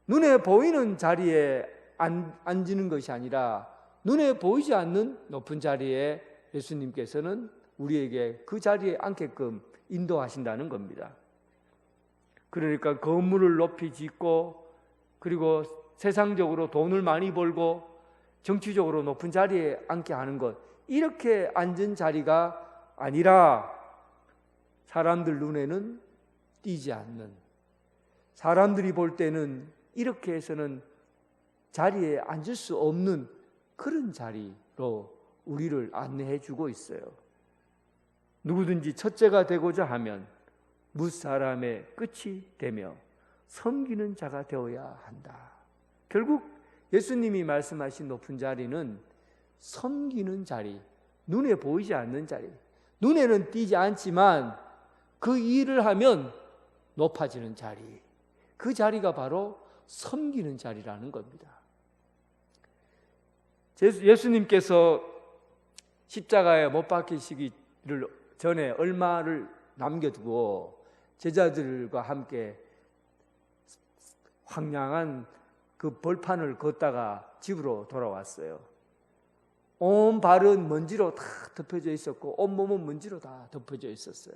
눈에 보이는 자리에 앉는 것이 아니라 눈에 보이지 않는 높은 자리에 예수님께서는 우리에게 그 자리에 앉게끔 인도하신다는 겁니다. 그러니까 건물을 높이 짓고 그리고 세상적으로 돈을 많이 벌고 정치적으로 높은 자리에 앉게 하는 것, 이렇게 앉은 자리가 아니라 사람들 눈에는 띄지 않는, 사람들이 볼 때는 이렇게 해서는 자리에 앉을 수 없는 그런 자리로 우리를 안내해 주고 있어요. 누구든지 첫째가 되고자 하면 무사람의 끝이 되며 섬기는 자가 되어야 한다. 결국 예수님이 말씀하신 높은 자리는 섬기는 자리, 눈에 보이지 않는 자리, 눈에는 띄지 않지만 그 일을 하면 높아지는 자리, 그 자리가 바로 섬기는 자리라는 겁니다. 예수님께서 십자가에 못 박히시기를 전에 얼마를 남겨두고 제자들과 함께 황량한 그 벌판을 걷다가 집으로 돌아왔어요. 온 발은 먼지로 다 덮여져 있었고 온 몸은 먼지로 다 덮여져 있었어요.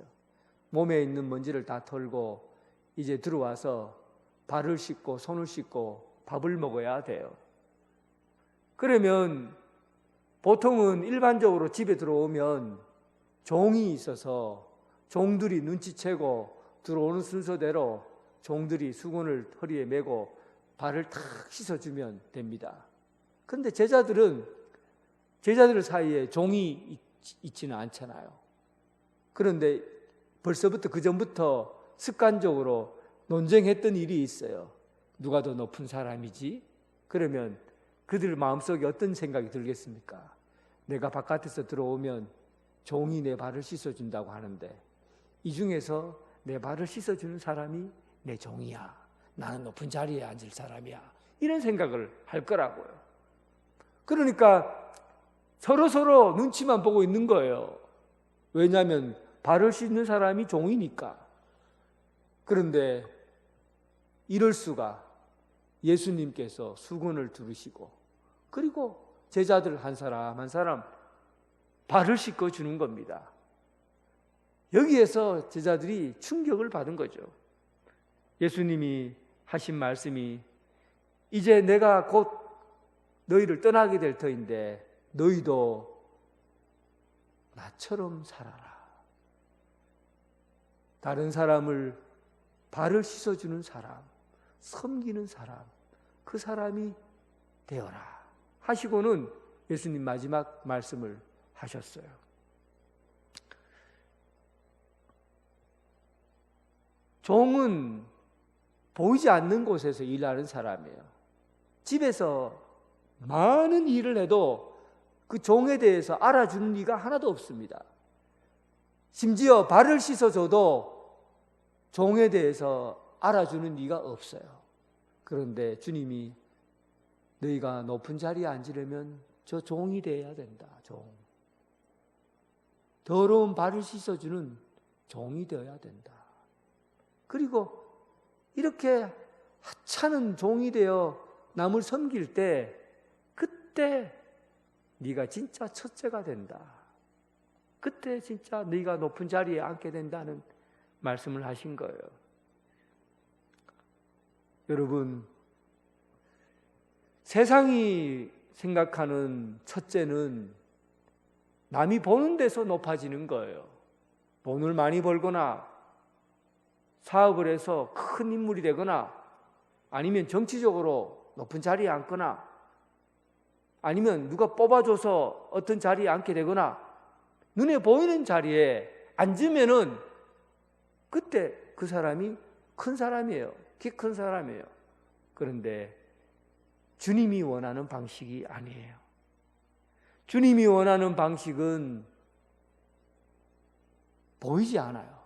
몸에 있는 먼지를 다 털고 이제 들어와서 발을 씻고 손을 씻고 밥을 먹어야 돼요. 그러면 보통은 일반적으로 집에 들어오면 종이 있어서 종들이 눈치채고 들어오는 순서대로 종들이 수건을 허리에 메고 발을 탁 씻어주면 됩니다. 그런데 제자들 사이에 종이 있지는 않잖아요. 그런데 벌써부터 그 전부터 습관적으로 논쟁했던 일이 있어요. 누가 더 높은 사람이지? 그러면 그들 마음속에 어떤 생각이 들겠습니까? 내가 바깥에서 들어오면 종이 내 발을 씻어준다고 하는데 이 중에서 내 발을 씻어주는 사람이 내 종이야. 나는 높은 자리에 앉을 사람이야. 이런 생각을 할 거라고요. 그러니까 서로 눈치만 보고 있는 거예요. 왜냐하면 발을 씻는 사람이 종이니까. 그런데 이럴 수가, 예수님께서 수건을 두르시고 그리고 제자들 한 사람 한 사람 발을 씻어주는 겁니다. 여기에서 제자들이 충격을 받은 거죠. 예수님이 하신 말씀이 이제 내가 곧 너희를 떠나게 될 터인데 너희도 나처럼 살아라. 다른 사람을 발을 씻어주는 사람, 섬기는 사람, 그 사람이 되어라 하시고는 예수님 마지막 말씀을 하셨어요. 종은 보이지 않는 곳에서 일하는 사람이에요. 집에서 많은 일을 해도 그 종에 대해서 알아주는 이가 하나도 없습니다. 심지어 발을 씻어줘도 종에 대해서 알아주는 이가 없어요. 그런데 주님이 너희가 높은 자리에 앉으려면 저 종이 되어야 된다. 종. 더러운 발을 씻어주는 종이 되어야 된다. 그리고 이렇게 하찮은 종이 되어 남을 섬길 때 그때 네가 진짜 첫째가 된다. 그때 진짜 네가 높은 자리에 앉게 된다는 말씀을 하신 거예요. 여러분, 세상이 생각하는 첫째는 남이 보는 데서 높아지는 거예요. 돈을 많이 벌거나 사업을 해서 큰 인물이 되거나 아니면 정치적으로 높은 자리에 앉거나 아니면 누가 뽑아줘서 어떤 자리에 앉게 되거나 눈에 보이는 자리에 앉으면은 그때 그 사람이 큰 사람이에요. 키 큰 사람이에요. 그런데 주님이 원하는 방식이 아니에요. 주님이 원하는 방식은 보이지 않아요.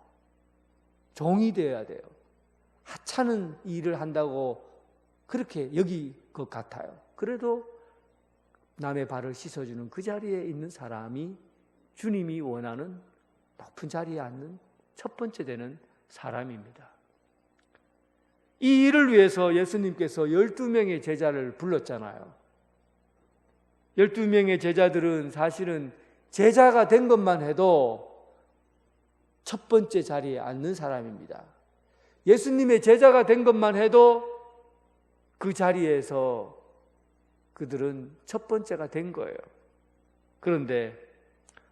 종이 되어야 돼요. 하찮은 일을 한다고 그렇게 여길 것 같아요. 그래도 남의 발을 씻어주는 그 자리에 있는 사람이 주님이 원하는 높은 자리에 앉는 첫 번째 되는 사람입니다. 이 일을 위해서 예수님께서 12명의 제자를 불렀잖아요. 12명의 제자들은 사실은 제자가 된 것만 해도 첫 번째 자리에 앉는 사람입니다. 예수님의 제자가 된 것만 해도 그 자리에서 그들은 첫 번째가 된 거예요. 그런데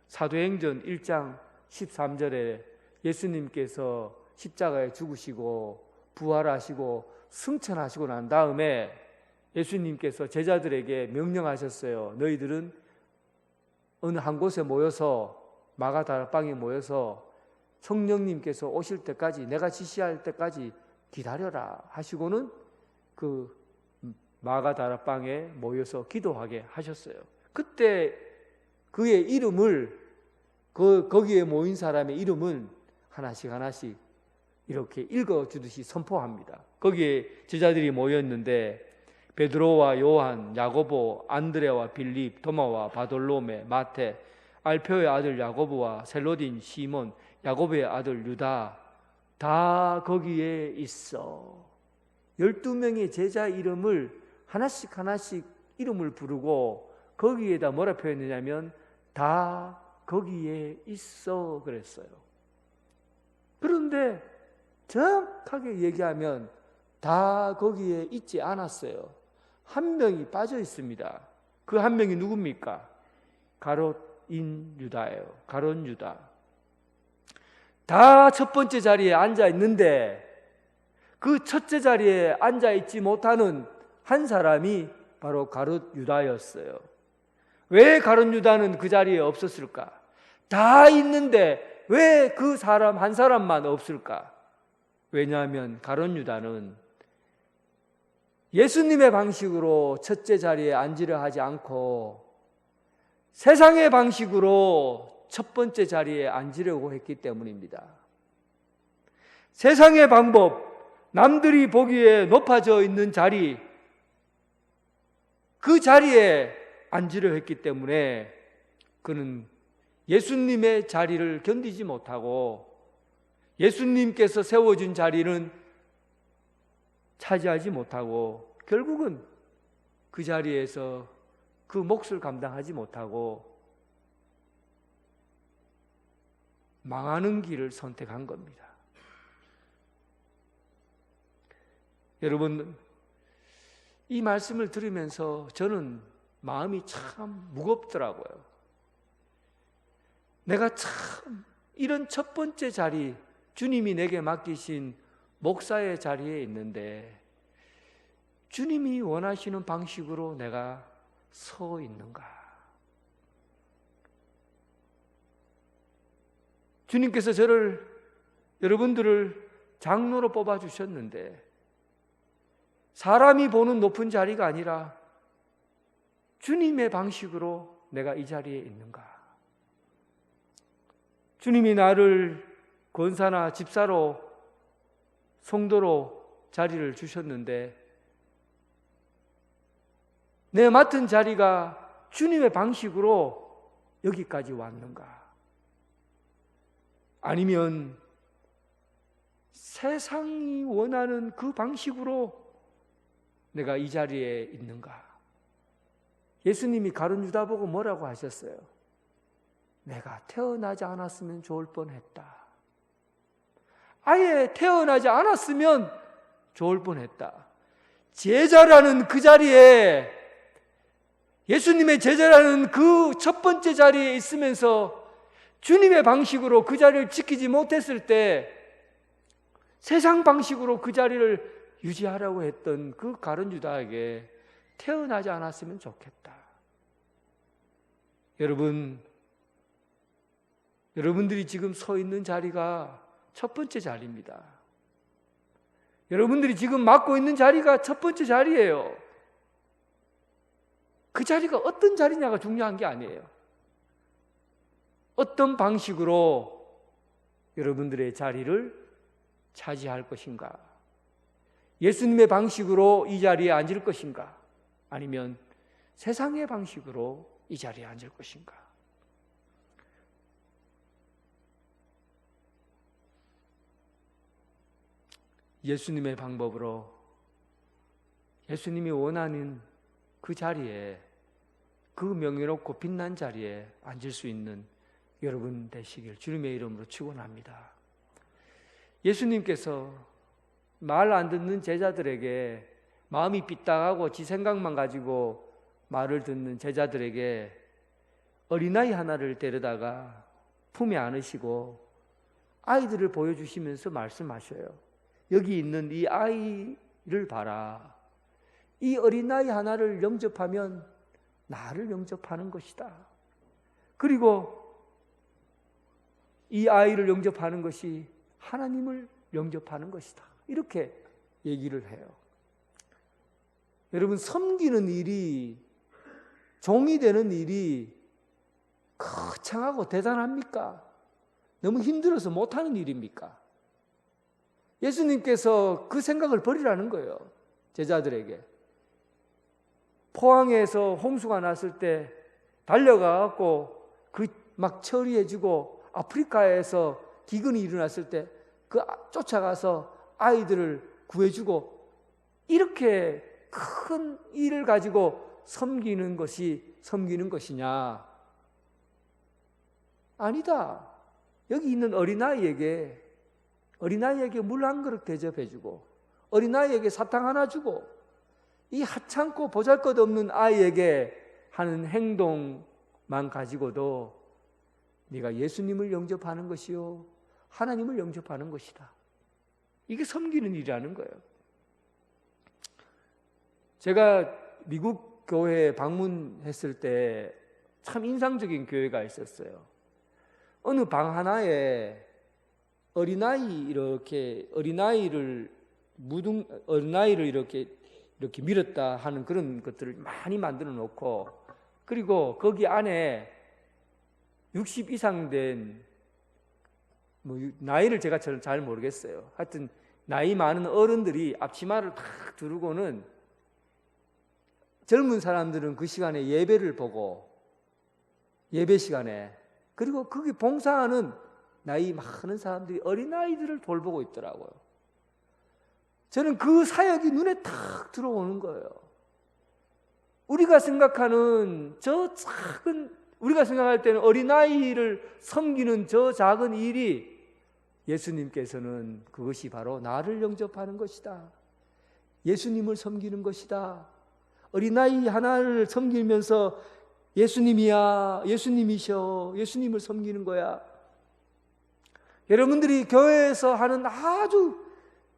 사도행전 1장 13절에 예수님께서 십자가에 죽으시고 부활하시고 승천하시고 난 다음에 예수님께서 제자들에게 명령하셨어요. 너희들은 어느 한 곳에 모여서 마가다락방에 모여서 성령님께서 오실 때까지 내가 지시할 때까지 기다려라 하시고는 그 마가다락방에 모여서 기도하게 하셨어요. 그때 그의 이름을 거기에 모인 사람의 이름은 하나씩 하나씩 이렇게 읽어주듯이 선포합니다. 거기에 제자들이 모였는데 베드로와 요한, 야고보, 안드레와 빌립, 도마와 바돌로메, 마테, 알페오의 아들 야고보와 셀로딘, 시몬, 야고보의 아들 유다 다 거기에 있어. 12명의 제자 이름을 하나씩 하나씩 이름을 부르고 거기에다 뭐라 표현했냐면 다 거기에 있어 그랬어요. 그런데 정확하게 얘기하면 다 거기에 있지 않았어요. 한 명이 빠져 있습니다. 그 한 명이 누굽니까? 가롯인 유다예요. 가롯 유다. 다 첫 번째 자리에 앉아 있는데 그 첫째 자리에 앉아 있지 못하는 한 사람이 바로 가롯 유다였어요. 왜 가롯 유다는 그 자리에 없었을까? 다 있는데 왜 그 사람 한 사람만 없을까? 왜냐하면 가롯 유다는 예수님의 방식으로 첫째 자리에 앉으려 하지 않고 세상의 방식으로 첫 번째 자리에 앉으려고 했기 때문입니다. 세상의 방법, 남들이 보기에 높아져 있는 자리, 그 자리에 앉으려 했기 때문에 그는 예수님의 자리를 견디지 못하고 예수님께서 세워준 자리는 차지하지 못하고 결국은 그 자리에서 그 몫을 감당하지 못하고 망하는 길을 선택한 겁니다. 여러분, 이 말씀을 들으면서 저는 마음이 참 무겁더라고요. 내가 참 이런 첫 번째 자리, 주님이 내게 맡기신 목사의 자리에 있는데 주님이 원하시는 방식으로 내가 서 있는가? 주님께서 여러분들을 장로로 뽑아주셨는데 사람이 보는 높은 자리가 아니라 주님의 방식으로 내가 이 자리에 있는가? 주님이 나를 권사나 집사로, 성도로 자리를 주셨는데 내 맡은 자리가 주님의 방식으로 여기까지 왔는가? 아니면 세상이 원하는 그 방식으로 내가 이 자리에 있는가? 예수님이 가룟 유다 보고 뭐라고 하셨어요? 내가 태어나지 않았으면 좋을 뻔했다. 아예 태어나지 않았으면 좋을 뻔했다. 제자라는 그 자리에, 예수님의 제자라는 그 첫 번째 자리에 있으면서 주님의 방식으로 그 자리를 지키지 못했을 때 세상 방식으로 그 자리를 유지하라고 했던 그 가룟 유다에게 태어나지 않았으면 좋겠다. 여러분들이 지금 서 있는 자리가 첫 번째 자리입니다. 여러분들이 지금 맡고 있는 자리가 첫 번째 자리예요. 그 자리가 어떤 자리냐가 중요한 게 아니에요. 어떤 방식으로 여러분들의 자리를 차지할 것인가? 예수님의 방식으로 이 자리에 앉을 것인가? 아니면 세상의 방식으로 이 자리에 앉을 것인가? 예수님의 방법으로, 예수님이 원하는 그 자리에, 그 명예롭고 빛난 자리에 앉을 수 있는 여러분 되시길 주님의 이름으로 축원합니다. 예수님께서 말 안 듣는 제자들에게, 마음이 삐딱하고 지 생각만 가지고 말을 듣는 제자들에게 어린아이 하나를 데려다가 품에 안으시고 아이들을 보여주시면서 말씀하셔요. 여기 있는 이 아이를 봐라. 이 어린아이 하나를 영접하면 나를 영접하는 것이다. 그리고 이 아이를 영접하는 것이 하나님을 영접하는 것이다. 이렇게 얘기를 해요. 여러분, 섬기는 일이, 종이 되는 일이 거창하고 대단합니까? 너무 힘들어서 못하는 일입니까? 예수님께서 그 생각을 버리라는 거예요. 제자들에게. 포항에서 홍수가 났을 때 달려가갖고 그 막 처리해주고, 아프리카에서 기근이 일어났을 때 그 쫓아가서 아이들을 구해주고, 이렇게 큰 일을 가지고 섬기는 것이 섬기는 것이냐? 아니다. 여기 있는 어린아이에게 물 한 그릇 대접해주고, 어린아이에게 사탕 하나 주고, 이 하찮고 보잘것없는 아이에게 하는 행동만 가지고도 네가 예수님을 영접하는 것이요, 하나님을 영접하는 것이다. 이게 섬기는 일이라는 거예요. 제가 미국 교회에 방문했을 때 참 인상적인 교회가 있었어요. 어느 방 하나에 어린아이를 이렇게 밀었다 하는 그런 것들을 많이 만들어 놓고, 그리고 거기 안에 60 이상 된, 나이를 제가 잘 모르겠어요. 하여튼 나이 많은 어른들이 앞치마를 탁 두르고는, 젊은 사람들은 그 시간에 예배를 보고, 예배 시간에, 그리고 거기 봉사하는 나이 많은 사람들이 어린아이들을 돌보고 있더라고요. 저는 그 사역이 눈에 탁 들어오는 거예요. 우리가 생각하는 우리가 생각할 때는 어린아이를 섬기는 저 작은 일이, 예수님께서는 그것이 바로 나를 영접하는 것이다. 예수님을 섬기는 것이다. 어린아이 하나를 섬기면서 예수님이야, 예수님이셔, 예수님을 섬기는 거야. 여러분들이 교회에서 하는 아주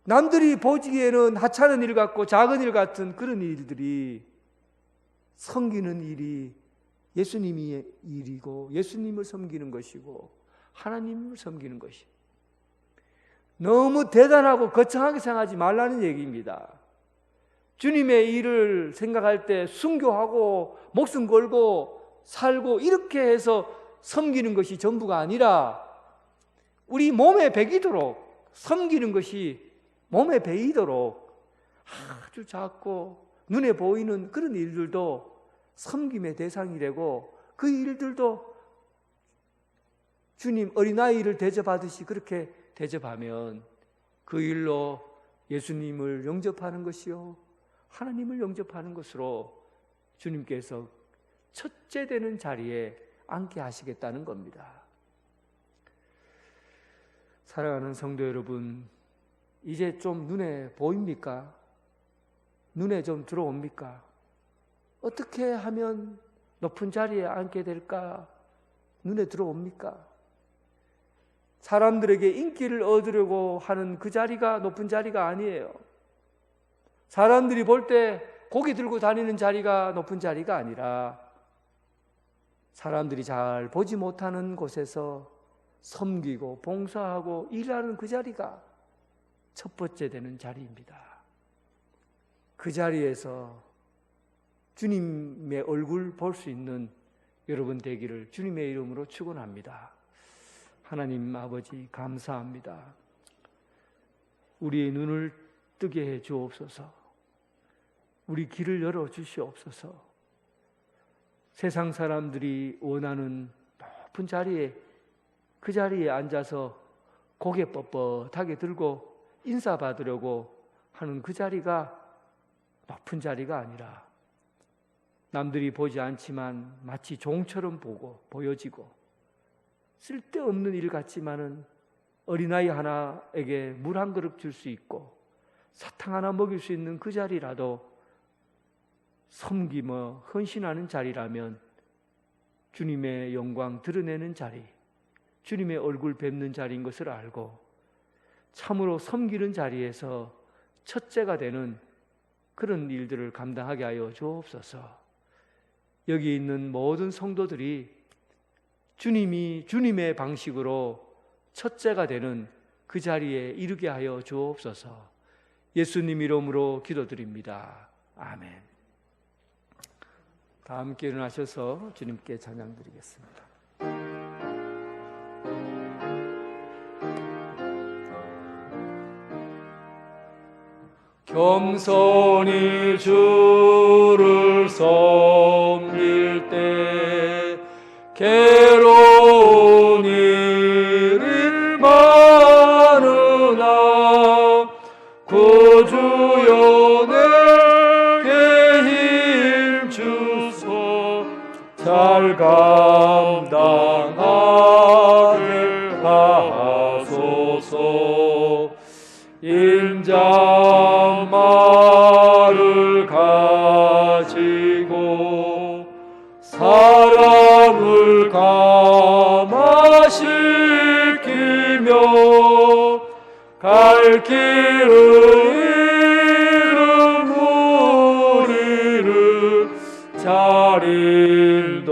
남들이 보기에는 하찮은 일 같고 작은 일 같은 그런 일들이, 섬기는 일이 예수님의 일이고, 예수님을 섬기는 것이고, 하나님을 섬기는 것이, 너무 대단하고 거창하게 생각하지 말라는 얘기입니다. 주님의 일을 생각할 때 순교하고 목숨 걸고 살고 이렇게 해서 섬기는 것이 전부가 아니라 우리 몸에 배기도록 섬기는 것이 몸에 배이도록 아주 작고 눈에 보이는 그런 일들도 섬김의 대상이 되고 그 일들도 주님 어린아이를 대접하듯이 그렇게 대접하면 그 일로 예수님을 영접하는 것이요 하나님을 영접하는 것으로 주님께서 첫째 되는 자리에 앉게 하시겠다는 겁니다. 사랑하는 성도 여러분, 이제 좀 눈에 보입니까? 눈에 좀 들어옵니까? 어떻게 하면 높은 자리에 앉게 될까? 눈에 들어옵니까? 사람들에게 인기를 얻으려고 하는 그 자리가 높은 자리가 아니에요. 사람들이 볼 때 고기 들고 다니는 자리가 높은 자리가 아니라 사람들이 잘 보지 못하는 곳에서 섬기고 봉사하고 일하는 그 자리가 첫 번째 되는 자리입니다. 그 자리에서 주님의 얼굴 볼 수 있는 여러분 되기를 주님의 이름으로 축원합니다. 하나님 아버지 감사합니다. 우리의 눈을 뜨게 해 주옵소서. 우리 길을 열어 주시옵소서. 세상 사람들이 원하는 높은 자리에 그 자리에 앉아서 고개 뻣뻣하게 들고 인사받으려고 하는 그 자리가 높은 자리가 아니라 남들이 보지 않지만 마치 종처럼 보여지고 쓸데없는 일 같지만은 어린아이 하나에게 물 한 그릇 줄 수 있고 사탕 하나 먹일 수 있는 그 자리라도 섬기며 헌신하는 자리라면 주님의 영광 드러내는 자리, 주님의 얼굴 뵙는 자리인 것을 알고 참으로 섬기는 자리에서 첫째가 되는 그런 일들을 감당하게 하여 주옵소서. 여기 있는 모든 성도들이 주님이 주님의 방식으로 첫째가 되는 그 자리에 이르게 하여 주옵소서. 예수님 이름으로 기도드립니다. 아멘. 다 함께 일어나셔서 주님께 찬양 드리겠습니다. 겸손히 주를 섬길 때 괴로운 일이 많으나 구주여 내게 힘 주소 잘 감당하게 하소서. 인자말을 가지고 사람을 감화시키며 갈 길을 잃은 우리를 잘 인도하게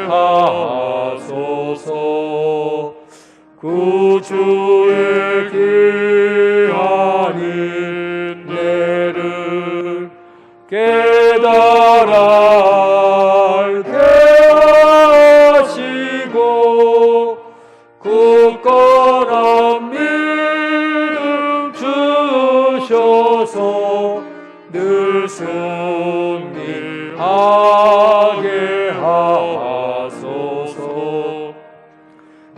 하소서. 구주의 귀한 인내를 깨달아 알게 하시고 굳건한 믿음 주셔서 늘 승리하게 하소서.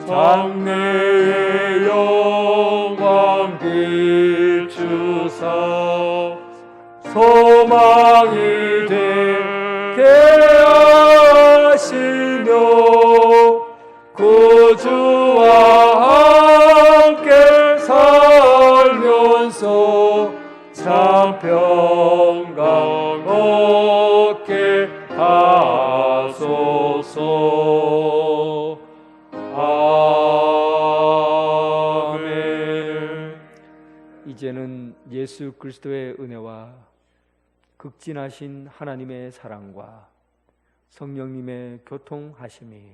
장래의 영광 비추사 소망이 되게 하시며 구주와 함께 살면서 참 평강 얻게 하소서. 아멘. 이제는 예수 그리스도의 은혜와 극진하신 하나님의 사랑과 성령님의 교통하심이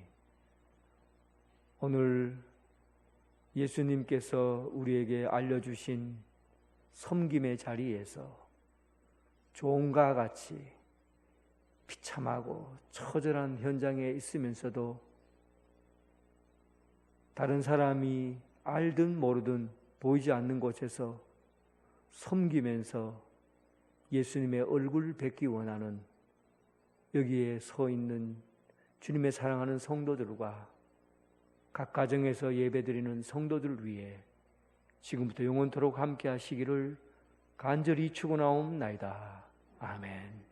오늘 예수님께서 우리에게 알려주신 섬김의 자리에서 종과 같이 비참하고 처절한 현장에 있으면서도 다른 사람이 알든 모르든 보이지 않는 곳에서 섬기면서 예수님의 얼굴을 뵙기 원하는 여기에 서 있는 주님의 사랑하는 성도들과 각 가정에서 예배드리는 성도들을 위해 지금부터 영원토록 함께 하시기를 간절히 축원하옵나이다. 아멘.